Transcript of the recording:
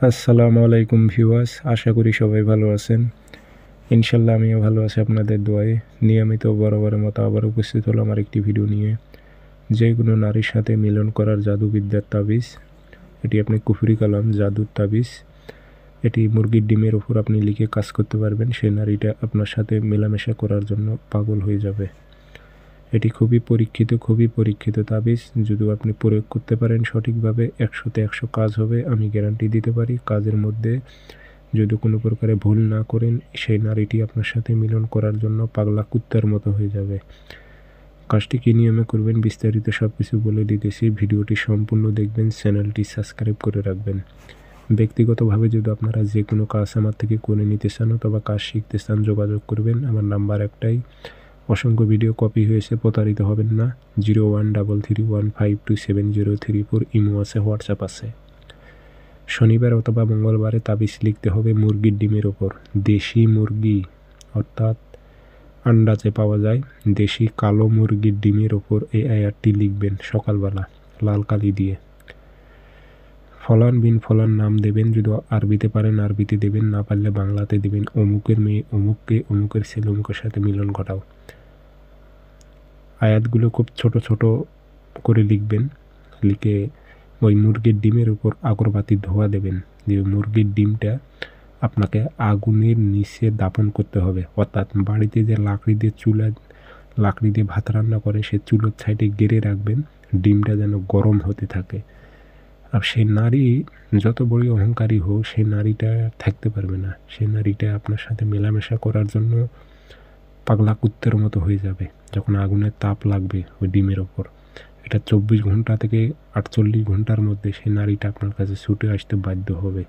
আসসালামু আলাইকুম ভিউয়ার্স, আশা করি সবাই ভালো আছেন। ইনশাল্লাহ আমিও ভালো আছি আপনাদের দোয়ায়। নিয়মিত বরাবরের মতো আবার উপস্থিত হলাম আমার একটি ভিডিও নিয়ে। যে কোনো নারীর সাথে মিলন করার জাদুবিদ্যার তাবিজ। এটি আপনি কুফরি কালাম জাদুর তাবিজ। এটি মুরগির ডিমের উপর আপনি লিখে কাজ করতে পারবেন, সেই নারীটা আপনার সাথে মেলামেশা করার জন্য পাগল হয়ে যাবে। এটি খুবই পরীক্ষিত তাবিজ। যদি আপনি প্রয়োগ করতে পারেন সঠিকভাবে 100তে 100 কাজ হবে, আমি গ্যারান্টি দিতে পারি। কাজের মধ্যে যদি কোনো প্রকারে ভুল না করেন, সেই নারীটি আপনার সাথে মিলন করার জন্য পাগলা কুত্তার মতো হয়ে যাবে। কাজটি কী নিয়মে করবেন বিস্তারিত সব কিছু বলে দিতেছি, ভিডিওটি সম্পূর্ণ দেখবেন, চ্যানেলটি সাবস্ক্রাইব করে রাখবেন। ব্যক্তিগতভাবে যদি আপনারা যে কোনো কাজ আমার থেকে করে নিতে চান অথবা কাজ শিখতে চান, যোগাযোগ করবেন। আমার নাম্বার একটাই, অসংখ্য ভিডিও কপি হয়েছে, প্রতারিত হবেন না। 0133152704 ইমো আছে, হোয়াটসঅ্যাপ আছে। শনিবার অথবা মঙ্গলবারে তাবিজ লিখতে হবে মুরগির ডিমের ওপর। দেশি মুরগি অর্থাৎ আন্ডাজে পাওয়া যায়, দেশি কালো মুরগির ডিমের ওপর এই আয়াতটি লিখবেন সকালবেলা লাল কালি দিয়ে। ফলান বিন ফলান নাম দেবেন, যদি আরবিতে পারেন আরবিতে দেবেন, না পারলে বাংলাতে দেবেন। অমুকের মেয়ে অমুককে, অমুকের ছেলে অমুকের সাথে মিলন ঘটাও। আয়াতগুলো খুব ছোট ছোট করে লিখবেন। লিখে ওই মুরগির ডিমের উপর আগরবাতির ধোঁয়া দেবেন। দিয়ে মুরগির ডিমটা আপনাকে আগুনের নিচে দাফন করতে হবে। অর্থাৎ বাড়িতে যে লাকড়ি দিয়ে ভাত রান্না করে, সে চুলোর সাইডে গেড়ে রাখবেন, ডিমটা যেন গরম হতে থাকে। আর সেই নারী যত বড় অহংকারী হোক, সেই নারীটা থাকতে পারবে না। সেই নারীটা আপনার সাথে মেলামেশা করার জন্য পাগলা কুত্তের মতো হয়ে যাবে যখন আগুনের তাপ লাগবে ওই ডিমের ওপর। এটা 24 ঘন্টা থেকে 48 ঘন্টার মধ্যে সেই নারীটা আপনার কাছে ছুটে আসতে বাধ্য হবে।